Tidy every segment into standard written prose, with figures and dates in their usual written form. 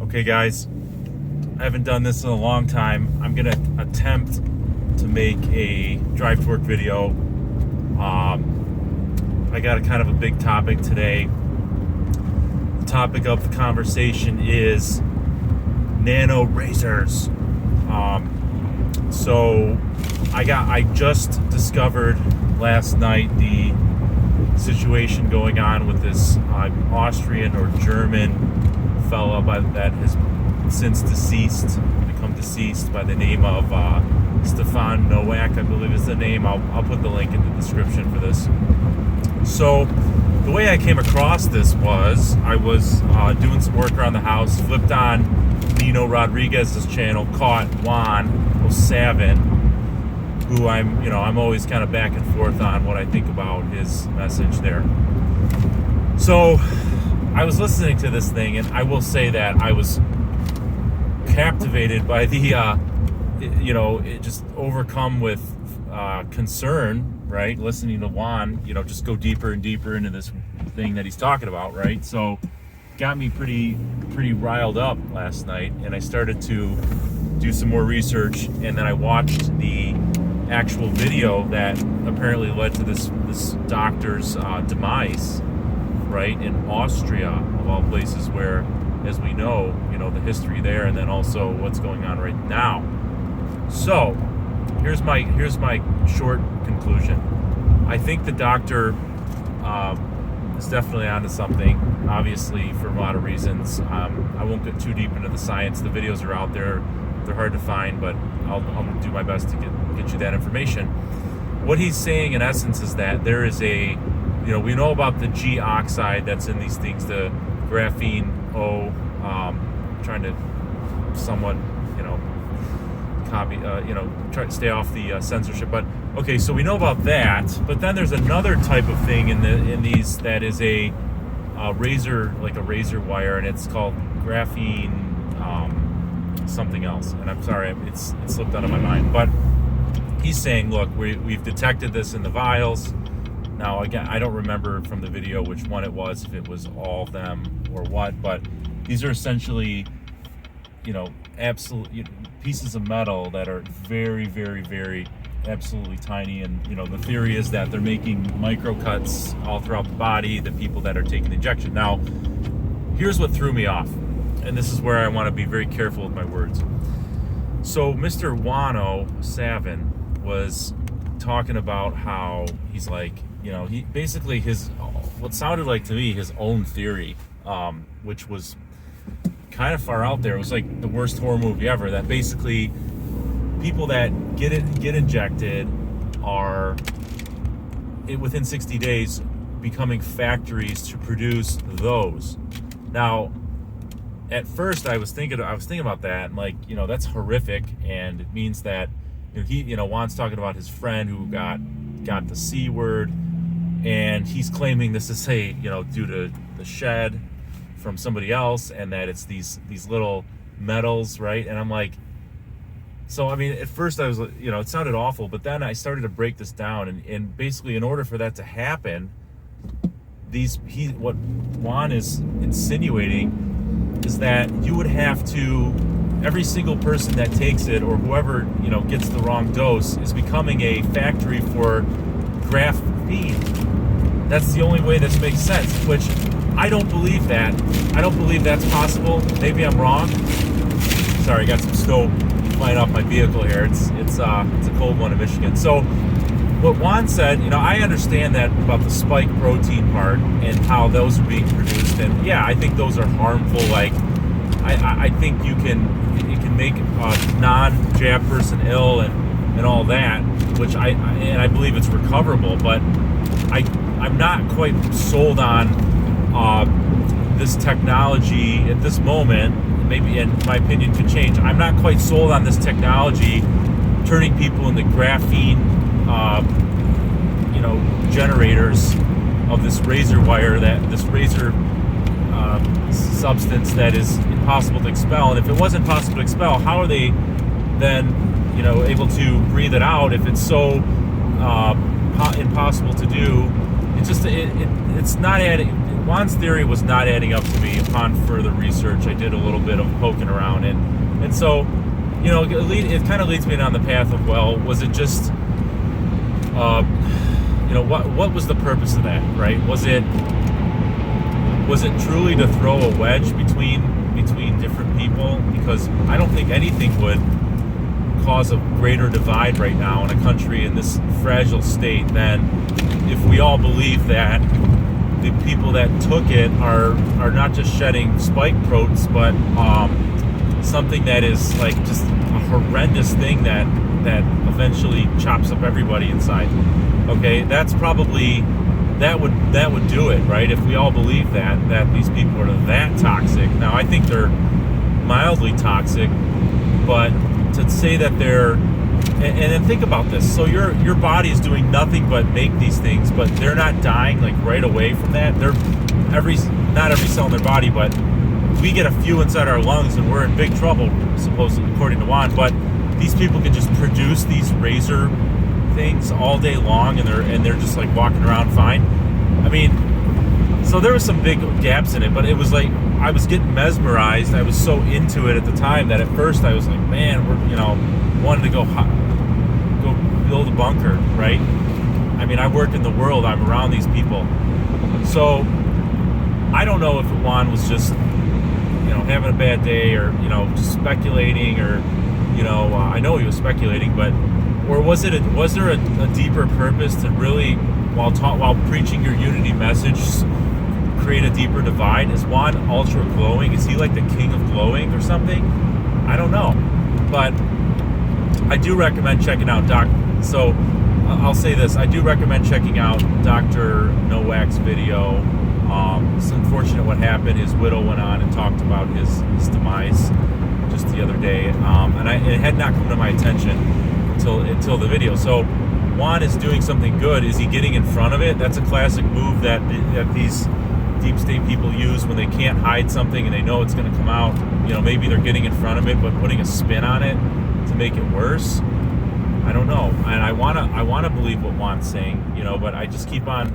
Okay guys, I haven't done this in a long time. I'm gonna attempt to make a drive to work video. I got a kind of a big topic today. The topic of the conversation is nano razors. So I just discovered last night the situation going on with this Austrian or German fella that has since become deceased by the name of N0ACK, I believe is the name. I'll put the link in the description for this. So the way I came across this was I was doing some work around the house, flipped on Nino Rodriguez's channel, caught Juan 07, who I'm always kind of back and forth on what I think about his message there. So I was listening to this thing, and I will say that I was captivated by the, just overcome with concern, right? Listening to Juan, just go deeper and deeper into this thing that he's talking about, right? So got me pretty riled up last night, and I started to do some more research, and then I watched the actual video that apparently led to this doctor's demise, right, in Austria, of all places, where, as we know, the history there, and then also what's going on right now. So here's my short conclusion. I think the doctor is definitely onto something, obviously, for a lot of reasons. I won't get too deep into the science. The videos are out there. They're hard to find, but I'll do my best to get you that information. What he's saying, in essence, is that there is we know about the G oxide that's in these things, the graphene O, trying to somewhat, copy, try to stay off the censorship. But okay, so we know about that. But then there's another type of thing in these that is a razor, like a razor wire, and it's called graphene something else. And I'm sorry, it slipped out of my mind. But he's saying, look, we've detected this in the vials. Now, again, I don't remember from the video which one it was, if it was all of them or what, but these are essentially, absolute pieces of metal that are very, very, very absolutely tiny. And, the theory is that they're making micro cuts all throughout the body, the people that are taking the injection. Now, here's what threw me off, and this is where I want to be very careful with my words. So Mr. Juan 07 was talking about how he's like, he basically what sounded like to me his own theory, which was kind of far out there. It was like the worst horror movie ever, that basically people that get injected are within 60 days becoming factories to produce those. Now, at first I was thinking about that, and like, that's horrific, and it means that Juan's talking about his friend who got the C word, and he's claiming this is due to the shed from somebody else, and that it's these little metals, right? And I'm like, so I mean, at first I was, it sounded awful, but then I started to break this down, and basically, in order for that to happen, what Juan is insinuating is that you would have to, every single person that takes it, or whoever gets the wrong dose, is becoming a factory for graphene. That's the only way this makes sense, which I don't believe that. I don't believe that's possible. Maybe I'm wrong. Sorry, I got some snow flying off my vehicle here. It's a cold one in Michigan. So what Juan said, I understand that about the spike protein part and how those are being produced, and yeah, I think those are harmful. Like, I think it can make a non-jab person ill and all that, which I believe it's recoverable, but I'm not quite sold on this technology at this moment. Maybe, and my opinion could change. I'm not quite sold on this technology turning people into graphene generators of this razor wire, this razor substance that is impossible to expel. And if it wasn't possible to expel, how are they then able to breathe it out if it's so impossible to do? It's just it's not adding. Juan's theory was not adding up to me upon further research. I did a little bit of poking around, and so, you know, it kind of leads me down the path of, well, was it just, you know, what was the purpose of that, right? Was it truly to throw a wedge between different people? Because I don't think anything would cause a greater divide right now in a country in this fragile state than if we all believe that the people that took it are not just shedding spike proteins, but something that is like just a horrendous thing that eventually chops up everybody inside. Okay, that's probably that would do it, right? If we all believe that these people are that toxic. Now I think they're mildly toxic, but to say that they're, and then think about this. So your body is doing nothing but make these things, but they're not dying like right away from that. They're not every cell in their body, but we get a few inside our lungs and we're in big trouble, supposedly, according to Juan. But these people can just produce these razor things all day long, and they're just like walking around fine. I mean, so there was some big gaps in it, but it was like I was getting mesmerized. I was so into it at the time that at first I was like, man, we're, you know, wanted to go build a bunker, right? I mean, I work in the world. I'm around these people, so I don't know if Juan was just, you know, having a bad day, or, you know, just speculating, or, you know, I know he was speculating, but, or was there a deeper purpose to really, while preaching your unity message, create a deeper divide? Is Juan ultra glowing? Is he like the king of glowing or something? I don't know, but I do recommend checking out So I'll say this: I do recommend checking out Dr. N0ACK's video. It's unfortunate what happened. His widow went on and talked about his demise just the other day, and it had not come to my attention until the video. So Juan is doing something good. Is he getting in front of it? That's a classic move that these deep state people use when they can't hide something and they know it's going to come out. You know, maybe they're getting in front of it, but putting a spin on it to make it worse. I don't know, and I wanna believe what Juan's saying, you know, but I keep on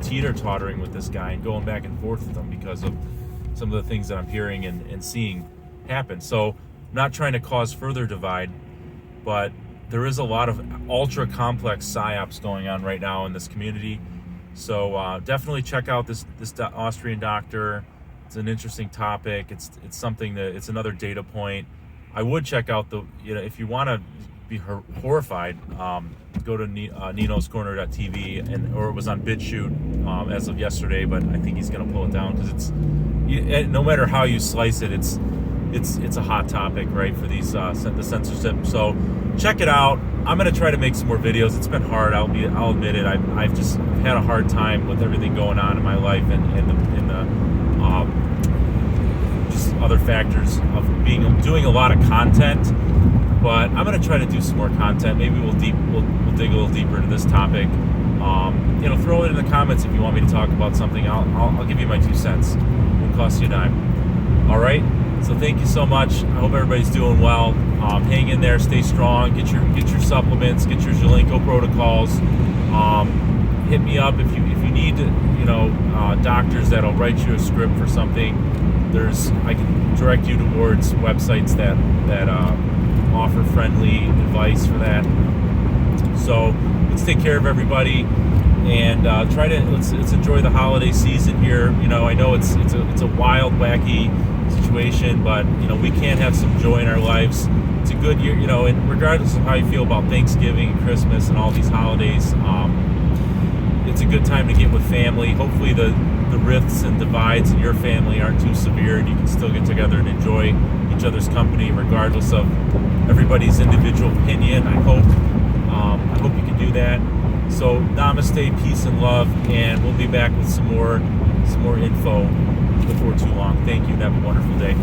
teeter-tottering with this guy and going back and forth with him because of some of the things that I'm hearing and seeing happen. So I'm not trying to cause further divide, but there is a lot of ultra complex psyops going on right now in this community. So definitely check out this Austrian doctor. It's an interesting topic. It's something that, it's another data point. I would check out if you want to be horrified, go to ninoscorner.tv, or it was on BitChute as of yesterday, but I think he's going to pull it down because no matter how you slice it, it's a hot topic, right, for the censorship. So check it out. I'm going to try to make some more videos. It's been hard. I'll admit it. I've just had a hard time with everything going on in my life and just other factors of doing a lot of content. But I'm going to try to do some more content. Maybe we'll dig a little deeper into this topic. You know, throw it in the comments if you want me to talk about something. I'll give you my 2 cents. It won't cost you a dime. All right. So thank you so much. I hope everybody's doing well. Hang in there. Stay strong. Get your supplements. Get your Zelenko protocols. Hit me up if you need, you know, doctors that'll write you a script for something. I can direct you towards websites that offer friendly advice for that. So let's take care of everybody and let's enjoy the holiday season here. You know, I know it's a wild, wacky situation, but you know, we can have some joy in our lives. It's a good year, you know, and regardless of how you feel about Thanksgiving and Christmas and all these holidays, it's a good time to get with family. Hopefully the rifts and divides in your family aren't too severe, and you can still get together and enjoy each other's company regardless of everybody's individual opinion. I hope you can do that. So namaste, peace and love, and we'll be back with some more info before too long. Thank you and have a wonderful day.